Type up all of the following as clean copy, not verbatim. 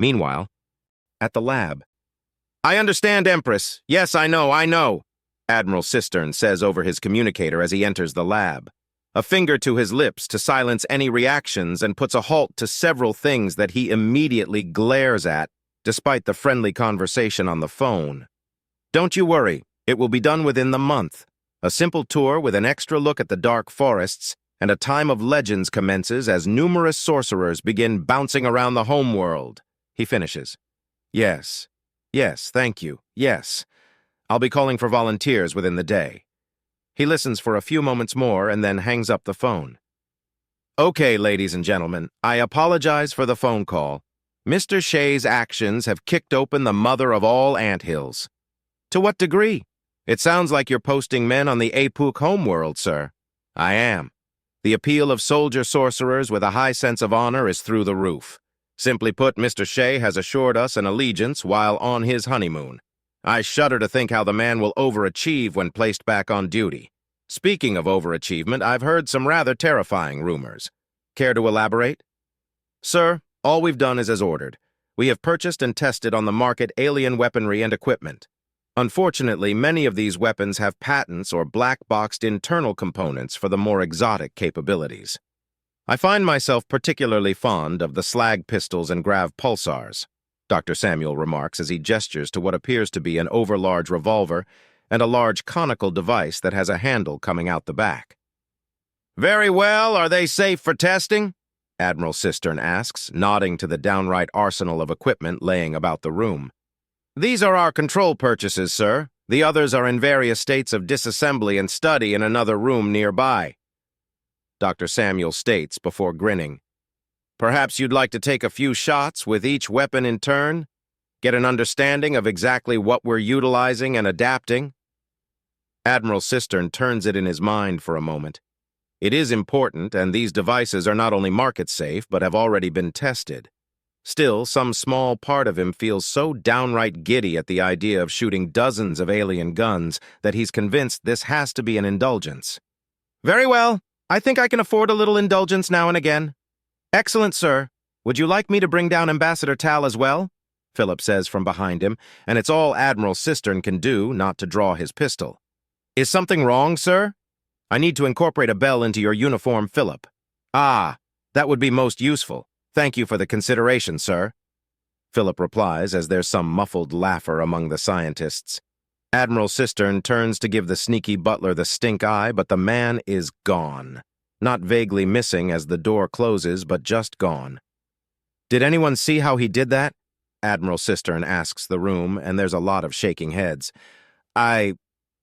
Meanwhile, at the lab. "I understand, Empress. Yes, I know. Admiral Cistern says over his communicator as he enters the lab, a finger to his lips to silence any reactions and puts a halt to several things that he immediately glares at, despite the friendly conversation on the phone. "Don't you worry, it will be done within the month. A simple tour with an extra look at the dark forests, and a time of legends commences as numerous sorcerers begin bouncing around the homeworld," he finishes. Yes, thank you, yes. I'll be calling for volunteers within the day." He listens for a few moments more and then hangs up the phone. "Okay, ladies and gentlemen, I apologize for the phone call. Mr. Shea's actions have kicked open the mother of all anthills." "To what degree? It sounds like you're posting men on the Apuk homeworld, sir." "I am. The appeal of soldier sorcerers with a high sense of honor is through the roof. Simply put, Mr. Shea has assured us an allegiance while on his honeymoon. I shudder to think how the man will overachieve when placed back on duty. Speaking of overachievement, I've heard some rather terrifying rumors. Care to elaborate?" "Sir, all we've done is as ordered. We have purchased and tested on the market alien weaponry and equipment. Unfortunately, many of these weapons have patents or black-boxed internal components for the more exotic capabilities. I find myself particularly fond of the slag pistols and grav pulsars," Dr. Samuel remarks as he gestures to what appears to be an overlarge revolver and a large conical device that has a handle coming out the back. "Very well, are they safe for testing?" Admiral Cistern asks, nodding to the downright arsenal of equipment laying about the room. "These are our control purchases, sir. The others are in various states of disassembly and study in another room nearby," Dr. Samuel states before grinning. "Perhaps you'd like to take a few shots with each weapon in turn? Get an understanding of exactly what we're utilizing and adapting?" Admiral Cistern turns it in his mind for a moment. It is important, and these devices are not only market-safe, but have already been tested. Still, some small part of him feels so downright giddy at the idea of shooting dozens of alien guns that he's convinced this has to be an indulgence. "Very well. I think I can afford a little indulgence now and again." "Excellent, sir. Would you like me to bring down Ambassador Tal as well?" Philip says from behind him, and it's all Admiral Cistern can do not to draw his pistol. "Is something wrong, sir? I need to incorporate a bell into your uniform, Philip." "Ah, that would be most useful. Thank you for the consideration, sir," Philip replies as there's some muffled laughter among the scientists. Admiral Cistern turns to give the sneaky butler the stink eye, but the man is gone. Not vaguely missing as the door closes, but just gone. "Did anyone see how he did that?" Admiral Cistern asks the room, and there's a lot of shaking heads. I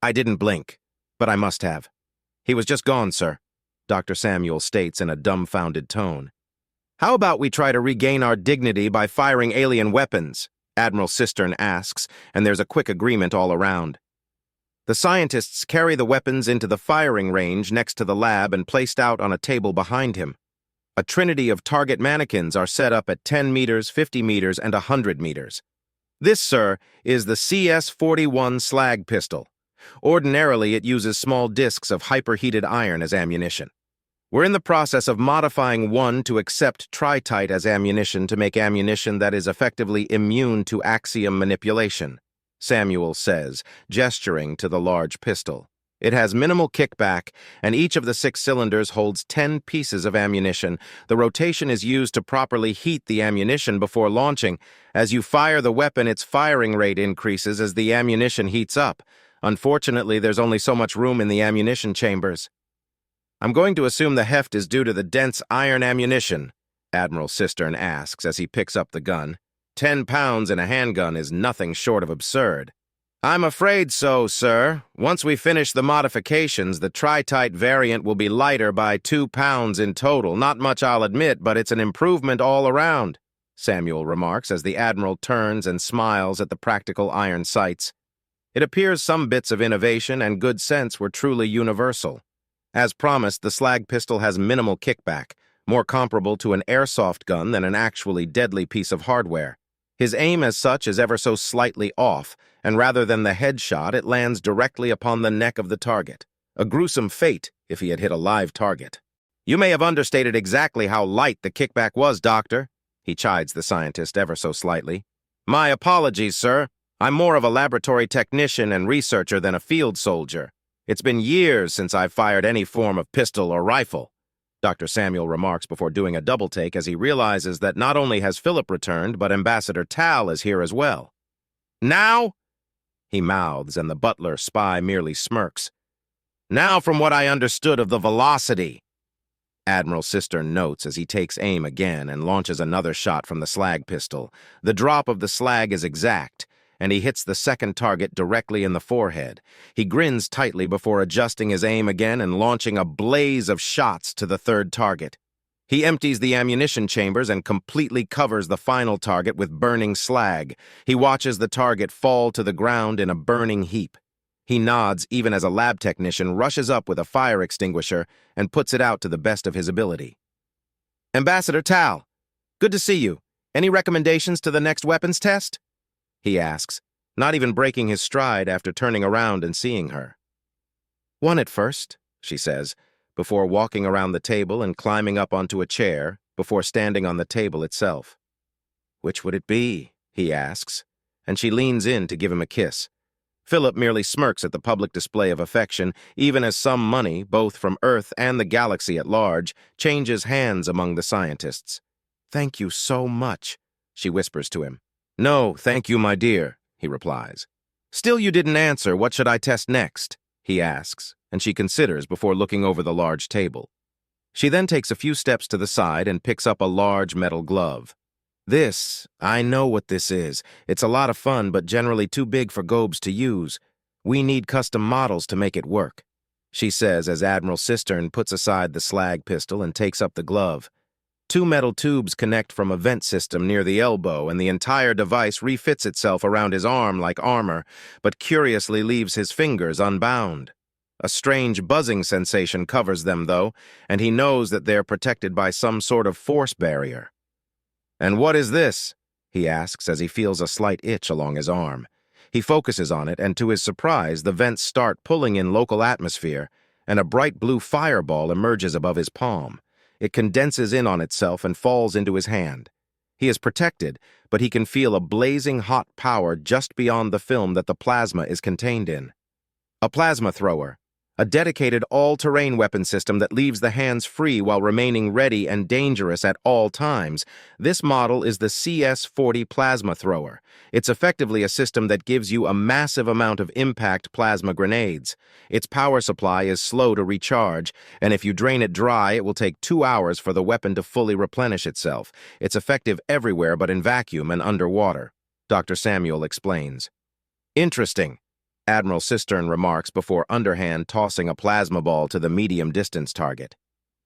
didn't blink, but I must have. He was just gone, sir," Dr. Samuel states in a dumbfounded tone. "How about we try to regain our dignity by firing alien weapons?" Admiral Cistern asks, and there's a quick agreement all around. The scientists carry the weapons into the firing range next to the lab and placed out on a table behind him. A trinity of target mannequins are set up at 10 meters, 50 meters, and 100 meters. This, sir, is the CS-41 slag pistol. Ordinarily, it uses small discs of hyperheated iron as ammunition. We're in the process of modifying one to accept tritite as ammunition to make ammunition that is effectively immune to axiom manipulation, Samuel says, gesturing to the large pistol. It has minimal kickback, and each of the 6 cylinders holds 10 pieces of ammunition. The rotation is used to properly heat the ammunition before launching. As you fire the weapon, its firing rate increases as the ammunition heats up. Unfortunately, there's only so much room in the ammunition chambers. "I'm going to assume the heft is due to the dense iron ammunition," Admiral Cistern asks as he picks up the gun. 10 pounds in a handgun is nothing short of absurd. "I'm afraid so, sir. Once we finish the modifications, the tritite variant will be lighter by 2 pounds in total. Not much, I'll admit, but it's an improvement all around," Samuel remarks as the Admiral turns and smiles at the practical iron sights. It appears some bits of innovation and good sense were truly universal. As promised, the slag pistol has minimal kickback, more comparable to an airsoft gun than an actually deadly piece of hardware. His aim as such is ever so slightly off, and rather than the headshot, it lands directly upon the neck of the target. A gruesome fate if he had hit a live target. "You may have understated exactly how light the kickback was, Doctor," He chides the scientist ever so slightly. My apologies, sir. I'm more of a laboratory technician and researcher than a field soldier. It's been years since I've fired any form of pistol or rifle, Dr. Samuel remarks before doing a double take as he realizes that not only has Philip returned, but Ambassador Tal is here as well. Now? He mouths, and the butler spy merely smirks. Now from what I understood of the velocity. Admiral Cistern notes as he takes aim again and launches another shot from the slag pistol. The drop of the slag is exact, and he hits the second target directly in the forehead. He grins tightly before adjusting his aim again and launching a blaze of shots to the third target. He empties the ammunition chambers and completely covers the final target with burning slag. He watches the target fall to the ground in a burning heap. He nods even as a lab technician rushes up with a fire extinguisher and puts it out to the best of his ability. Ambassador Tal, good to see you. Any recommendations to the next weapons test? He asks, not even breaking his stride after turning around and seeing her. One at first, she says, before walking around the table and climbing up onto a chair, before standing on the table itself. Which would it be? He asks, and she leans in to give him a kiss. Philip merely smirks at the public display of affection, even as some money, both from Earth and the galaxy at large, changes hands among the scientists. Thank you so much, she whispers to him. No, thank you, my dear, he replies. Still you didn't answer, what should I test next? He asks, and she considers before looking over the large table. She then takes a few steps to the side and picks up a large metal glove. I know what this is. It's a lot of fun, but generally too big for Gobes to use. We need custom models to make it work, she says as Admiral Cistern puts aside the slag pistol and takes up the glove. 2 metal tubes connect from a vent system near the elbow, and the entire device refits itself around his arm like armor, but curiously leaves his fingers unbound. A strange buzzing sensation covers them, though, and he knows that they're protected by some sort of force barrier. And what is this? He asks as he feels a slight itch along his arm. He focuses on it, and to his surprise, the vents start pulling in local atmosphere, and a bright blue fireball emerges above his palm. It condenses in on itself and falls into his hand. He is protected, but he can feel a blazing hot power just beyond the film that the plasma is contained in. A plasma thrower, a dedicated all-terrain weapon system that leaves the hands free while remaining ready and dangerous at all times. This model is the CS-40 plasma thrower. It's effectively a system that gives you a massive amount of impact plasma grenades. Its power supply is slow to recharge, and if you drain it dry, it will take 2 hours for the weapon to fully replenish itself. It's effective everywhere but in vacuum and underwater, Dr. Samuel explains. Interesting, Admiral Cistern remarks before underhand tossing a plasma ball to the medium-distance target.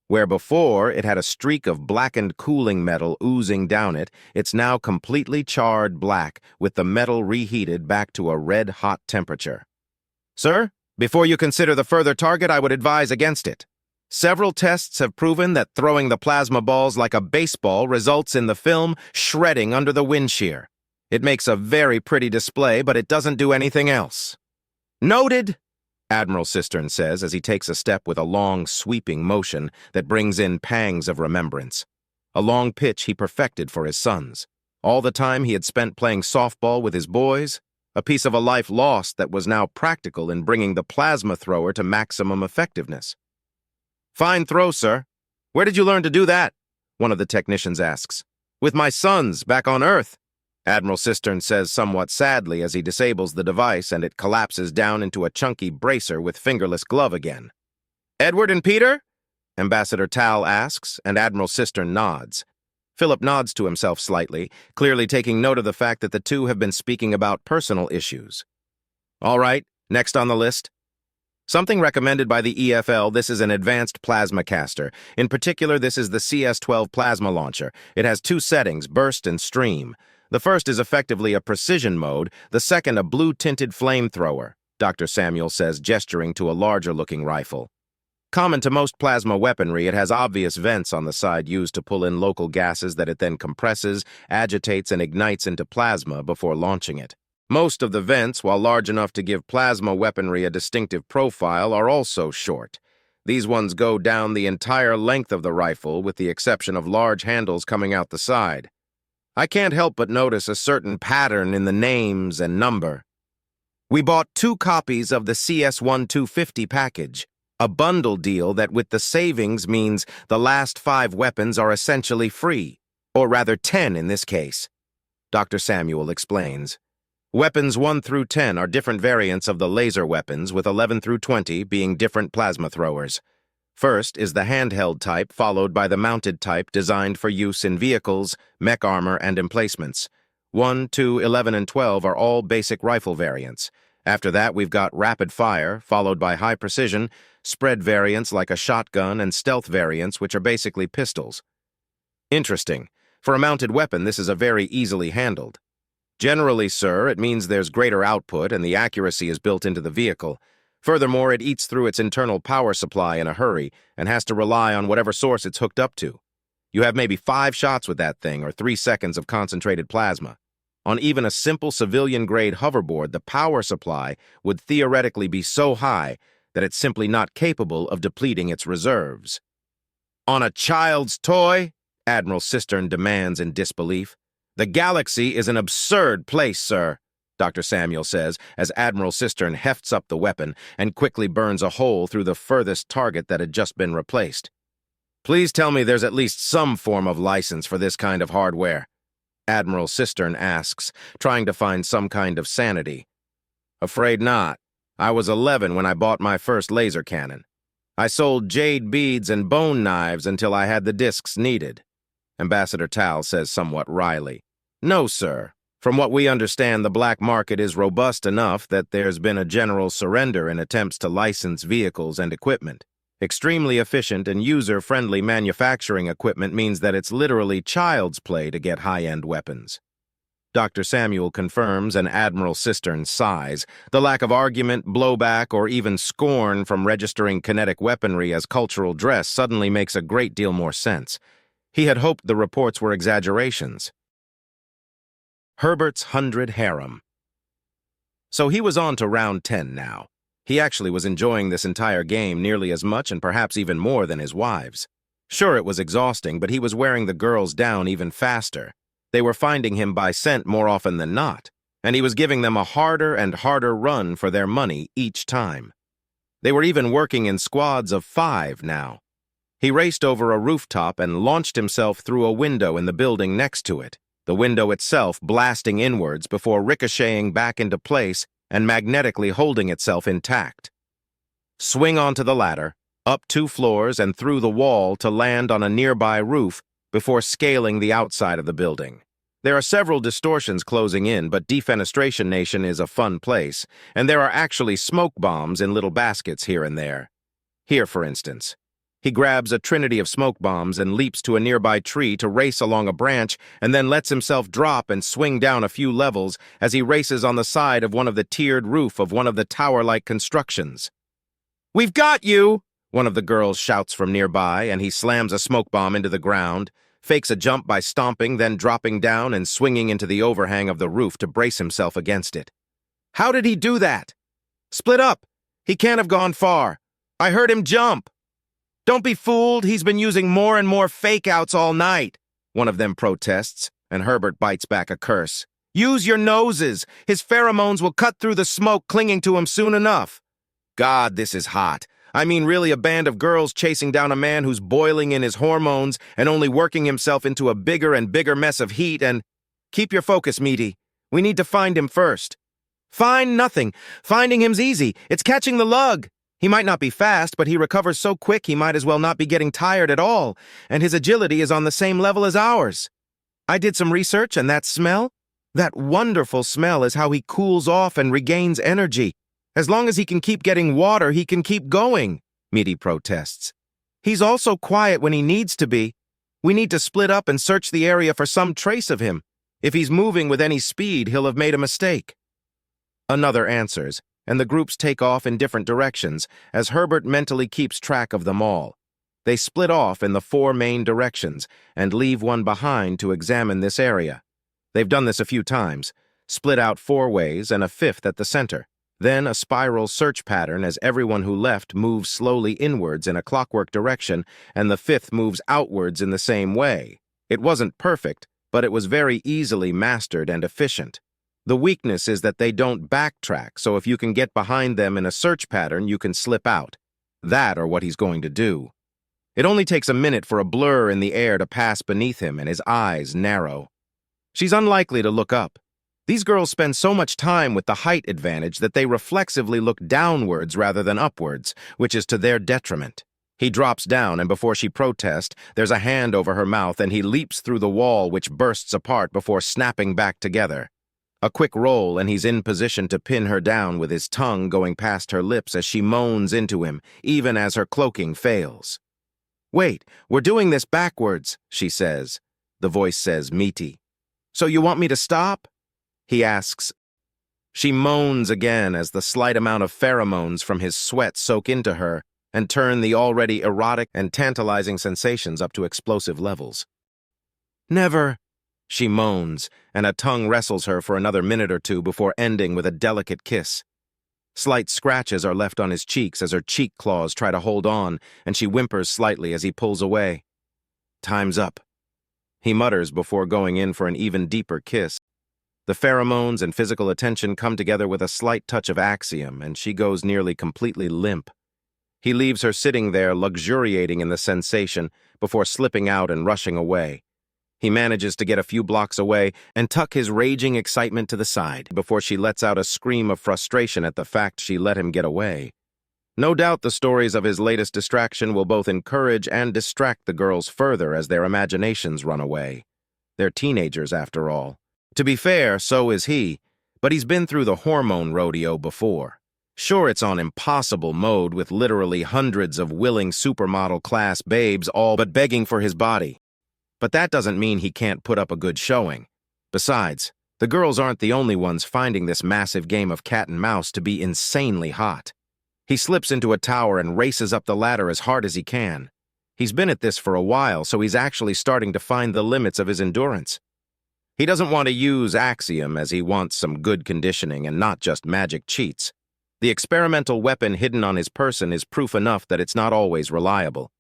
Where before it had a streak of blackened cooling metal oozing down it, it's now completely charred black, with the metal reheated back to a red-hot temperature. Sir, before you consider the further target, I would advise against it. Several tests have proven that throwing the plasma balls like a baseball results in the film shredding under the wind shear. It makes a very pretty display, but it doesn't do anything else. Noted, Admiral Cistern says as he takes a step with a long, sweeping motion that brings in pangs of remembrance. A long pitch he perfected for his sons. All the time he had spent playing softball with his boys, a piece of a life lost that was now practical in bringing the plasma thrower to maximum effectiveness. Fine throw, sir. Where did you learn to do that? One of the technicians asks. With my sons, back on Earth. Admiral Cistern says somewhat sadly as he disables the device and it collapses down into a chunky bracer with fingerless glove again. Edward and Peter? Ambassador Tal asks, and Admiral Cistern nods. Philip nods to himself slightly, clearly taking note of the fact that the two have been speaking about personal issues. All right, next on the list. Something recommended by the EFL, this is an advanced plasma caster. In particular, this is the CS-12 plasma launcher. It has 2 settings, burst and stream. The first is effectively a precision mode, the second a blue-tinted flamethrower, Dr. Samuel says, gesturing to a larger-looking rifle. Common to most plasma weaponry, it has obvious vents on the side used to pull in local gases that it then compresses, agitates, and ignites into plasma before launching it. Most of the vents, while large enough to give plasma weaponry a distinctive profile, are also short. These ones go down the entire length of the rifle, with the exception of large handles coming out the side. I can't help but notice a certain pattern in the names and number. We bought 2 copies of the CS-1250 package, a bundle deal that with the savings means the last 5 weapons are essentially free, or rather 10 in this case. Dr. Samuel explains. Weapons 1 through 10 are different variants of the laser weapons, with 11 through 20 being different plasma throwers. First is the handheld type, followed by the mounted type designed for use in vehicles, mech armor, and emplacements. 1, 2, 11, and 12 are all basic rifle variants. After that, we've got rapid fire, followed by high precision, spread variants like a shotgun, and stealth variants, which are basically pistols. Interesting. For a mounted weapon, this is a very easily handled. Generally, sir, it means there's greater output and the accuracy is built into the vehicle. Furthermore, it eats through its internal power supply in a hurry and has to rely on whatever source it's hooked up to. You have maybe 5 shots with that thing or 3 seconds of concentrated plasma. On even a simple civilian-grade hoverboard, the power supply would theoretically be so high that it's simply not capable of depleting its reserves. On a child's toy? Admiral Cistern demands in disbelief. The galaxy is an absurd place, sir, Dr. Samuel says, as Admiral Cistern hefts up the weapon and quickly burns a hole through the furthest target that had just been replaced. Please tell me there's at least some form of license for this kind of hardware, Admiral Cistern asks, trying to find some kind of sanity. Afraid not. I was 11 when I bought my first laser cannon. I sold jade beads and bone knives until I had the discs needed. Ambassador Tal says somewhat wryly. No, sir. From what we understand, the black market is robust enough that there's been a general surrender in attempts to license vehicles and equipment. Extremely efficient and user-friendly manufacturing equipment means that it's literally child's play to get high-end weapons. Dr. Samuel confirms and Admiral Cistern sighs. The lack of argument, blowback, or even scorn from registering kinetic weaponry as cultural dress suddenly makes a great deal more sense. He had hoped the reports were exaggerations. Herbert's 100 harem. So he was on to round 10 now. He actually was enjoying this entire game nearly as much and perhaps even more than his wives. Sure, it was exhausting, but he was wearing the girls down even faster. They were finding him by scent more often than not, and he was giving them a harder and harder run for their money each time. They were even working in squads of 5 now. He raced over a rooftop and launched himself through a window in the building next to it, the window itself blasting inwards before ricocheting back into place and magnetically holding itself intact. Swing onto the ladder, up 2 floors and through the wall to land on a nearby roof before scaling the outside of the building. There are several distortions closing in, but Defenestration Nation is a fun place, and there are actually smoke bombs in little baskets here and there. Here, for instance. He grabs a trinity of smoke bombs and leaps to a nearby tree to race along a branch and then lets himself drop and swing down a few levels as he races on the side of one of the tiered roof of one of the tower-like constructions. "We've got you!" one of the girls shouts from nearby, and he slams a smoke bomb into the ground, fakes a jump by stomping, then dropping down and swinging into the overhang of the roof to brace himself against it. "How did he do that?" "Split up. He can't have gone far. I heard him jump." "Don't be fooled, he's been using more and more fake-outs all night," one of them protests, and Herbert bites back a curse. "Use your noses. His pheromones will cut through the smoke clinging to him soon enough." God, this is hot. I mean, really a band of girls chasing down a man who's boiling in his hormones and only working himself into a bigger and bigger mess of heat and... Keep your focus, Meaty. We need to find him first. Find nothing. Finding him's easy. It's catching the lug. He might not be fast, but he recovers so quick he might as well not be getting tired at all, and his agility is on the same level as ours. I did some research, and that smell? That wonderful smell is how he cools off and regains energy. As long as he can keep getting water, he can keep going, Meaty protests. He's also quiet when he needs to be. We need to split up and search the area for some trace of him. If he's moving with any speed, he'll have made a mistake. Another answers, and the groups take off in different directions as Herbert mentally keeps track of them all. They split off in the 4 main directions and leave one behind to examine this area. They've done this a few times, split out 4 ways and a 5th at the center. Then a spiral search pattern as everyone who left moves slowly inwards in a clockwork direction and the 5th moves outwards in the same way. It wasn't perfect, but it was very easily mastered and efficient. The weakness is that they don't backtrack, so if you can get behind them in a search pattern, you can slip out. That or what he's going to do. It only takes a minute for a blur in the air to pass beneath him and his eyes narrow. She's unlikely to look up. These girls spend so much time with the height advantage that they reflexively look downwards rather than upwards, which is to their detriment. He drops down, and before she protests, there's a hand over her mouth, and he leaps through the wall, which bursts apart before snapping back together. A quick roll, and he's in position to pin her down with his tongue going past her lips as she moans into him, even as her cloaking fails. "Wait, we're doing this backwards," she says. The voice says, meaty. "So you want me to stop?" He asks. She moans again as the slight amount of pheromones from his sweat soak into her and turn the already erotic and tantalizing sensations up to explosive levels. "Never," she moans, and a tongue wrestles her for another minute or two before ending with a delicate kiss. Slight scratches are left on his cheeks as her cheek claws try to hold on, and she whimpers slightly as he pulls away. "Time's up," he mutters before going in for an even deeper kiss. The pheromones and physical attention come together with a slight touch of axiom, and she goes nearly completely limp. He leaves her sitting there, luxuriating in the sensation, before slipping out and rushing away. He manages to get a few blocks away and tuck his raging excitement to the side before she lets out a scream of frustration at the fact she let him get away. No doubt the stories of his latest distraction will both encourage and distract the girls further as their imaginations run away. They're teenagers, after all. To be fair, so is he, but he's been through the hormone rodeo before. Sure, it's on impossible mode with literally hundreds of willing supermodel-class babes all but begging for his body. But that doesn't mean he can't put up a good showing. Besides, the girls aren't the only ones finding this massive game of cat and mouse to be insanely hot. He slips into a tower and races up the ladder as hard as he can. He's been at this for a while, so he's actually starting to find the limits of his endurance. He doesn't want to use axiom as he wants some good conditioning and not just magic cheats. The experimental weapon hidden on his person is proof enough that it's not always reliable.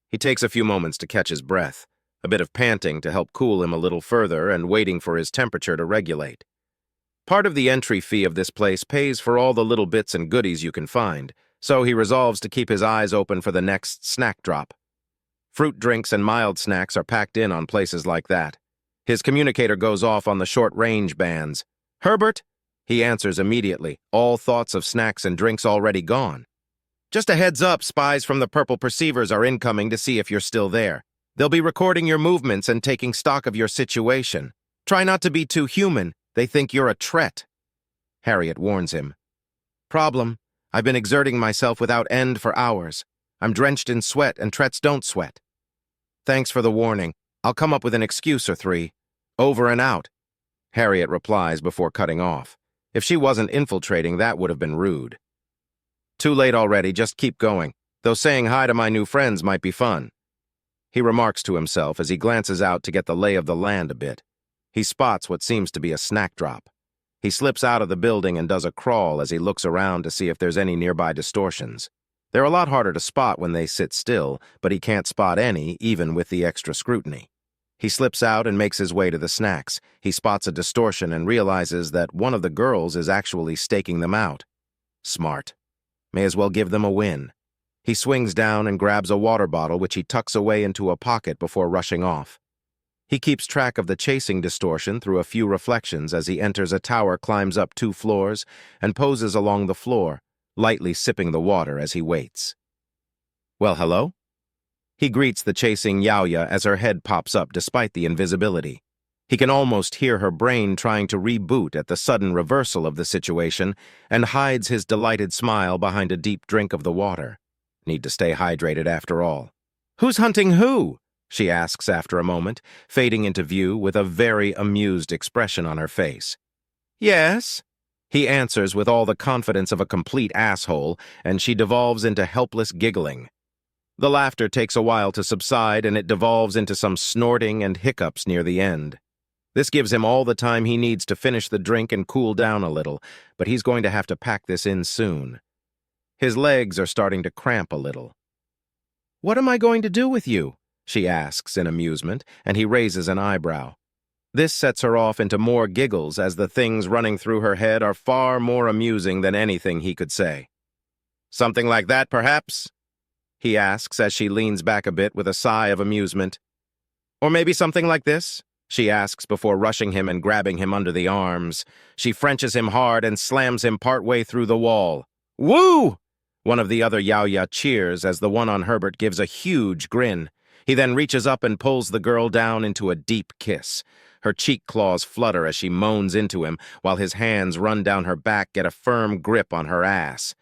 He takes a few moments to catch his breath, a bit of panting to help cool him a little further and waiting for his temperature to regulate. Part of the entry fee of this place pays for all the little bits and goodies you can find, so he resolves to keep his eyes open for the next snack drop. Fruit drinks and mild snacks are packed in on places like that. His communicator goes off on the short-range bands. "Herbert?" He answers immediately, all thoughts of snacks and drinks already gone. "Just a heads up, spies from the Purple Perceivers are incoming to see if you're still there. They'll be recording your movements and taking stock of your situation. Try not to be too human. They think you're a threat." Harriet warns him. "Problem. I've been exerting myself without end for hours. I'm drenched in sweat and threats don't sweat." "Thanks for the warning. I'll come up with an excuse or three. Over and out," Harriet replies before cutting off. If she wasn't infiltrating, that would have been rude. "Too late already, just keep going. Though saying hi to my new friends might be fun," he remarks to himself as he glances out to get the lay of the land a bit. He spots what seems to be a snack drop. He slips out of the building and does a crawl as he looks around to see if there's any nearby distortions. They're a lot harder to spot when they sit still, but he can't spot any, even with the extra scrutiny. He slips out and makes his way to the snacks. He spots a distortion and realizes that one of the girls is actually staking them out. Smart. May as well give them a win. He swings down and grabs a water bottle, which he tucks away into a pocket before rushing off. He keeps track of the chasing distortion through a few reflections as he enters a tower, climbs up 2 floors, and poses along the floor, lightly sipping the water as he waits. "Well, hello?" He greets the chasing Yaoya as her head pops up despite the invisibility. He can almost hear her brain trying to reboot at the sudden reversal of the situation and hides his delighted smile behind a deep drink of the water. Need to stay hydrated after all. "Who's hunting who?" she asks after a moment, fading into view with a very amused expression on her face. "Yes," he answers with all the confidence of a complete asshole, and she devolves into helpless giggling. The laughter takes a while to subside, and it devolves into some snorting and hiccups near the end. This gives him all the time he needs to finish the drink and cool down a little, but he's going to have to pack this in soon. His legs are starting to cramp a little. "What am I going to do with you?" she asks in amusement, and he raises an eyebrow. This sets her off into more giggles as the things running through her head are far more amusing than anything he could say. "Something like that, perhaps?" he asks as she leans back a bit with a sigh of amusement. "Or maybe something like this?" she asks before rushing him and grabbing him under the arms. She Frenches him hard and slams him partway through the wall. "Woo!" One of the other Yao-Ya cheers as the one on Herbert gives a huge grin. He then reaches up and pulls the girl down into a deep kiss. Her cheek claws flutter as she moans into him, while his hands run down her back, get a firm grip on her ass.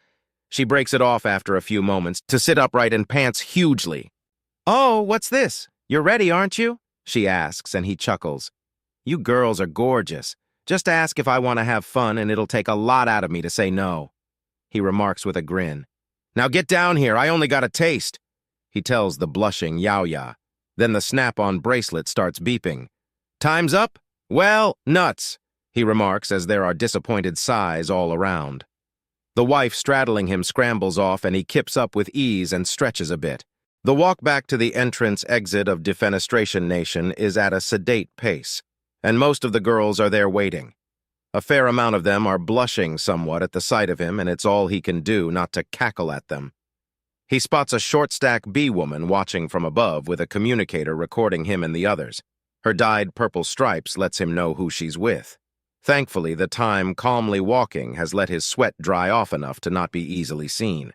She breaks it off after a few moments to sit upright and pants hugely. "Oh, what's this? You're ready, aren't you?" she asks, and he chuckles. "You girls are gorgeous. Just ask if I want to have fun, and it'll take a lot out of me to say no," he remarks with a grin. "Now get down here, I only got a taste," he tells the blushing Yao-Ya. Then the snap-on bracelet starts beeping. "Time's up? Well, nuts," he remarks as there are disappointed sighs all around. The wife straddling him scrambles off and he kips up with ease and stretches a bit. The walk back to the entrance-exit of Defenestration Nation is at a sedate pace, and most of the girls are there waiting. A fair amount of them are blushing somewhat at the sight of him, and it's all he can do not to cackle at them. He spots a short-stack bee-woman watching from above with a communicator recording him and the others. Her dyed purple stripes lets him know who she's with. Thankfully, the time calmly walking has let his sweat dry off enough to not be easily seen.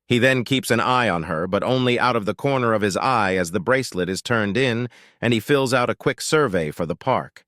He then keeps an eye on her, but only out of the corner of his eye as the bracelet is turned in and he fills out a quick survey for the park.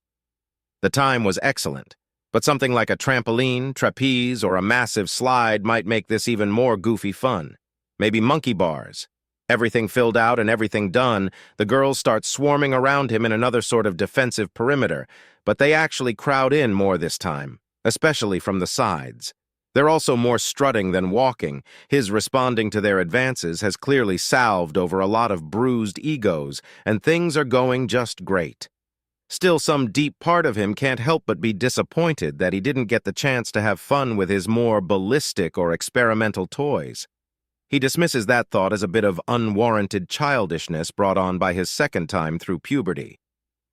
The time was excellent, but something like a trampoline, trapeze, or a massive slide might make this even more goofy fun. Maybe monkey bars. Everything filled out and everything done, the girls start swarming around him in another sort of defensive perimeter, but they actually crowd in more this time, especially from the sides. They're also more strutting than walking. His responding to their advances has clearly salved over a lot of bruised egos, and things are going just great. Still, some deep part of him can't help but be disappointed that he didn't get the chance to have fun with his more ballistic or experimental toys. He dismisses that thought as a bit of unwarranted childishness brought on by his second time through puberty.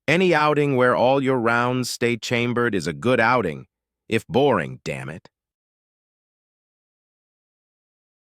Any outing where all your rounds stay chambered is a good outing, if boring, damn it.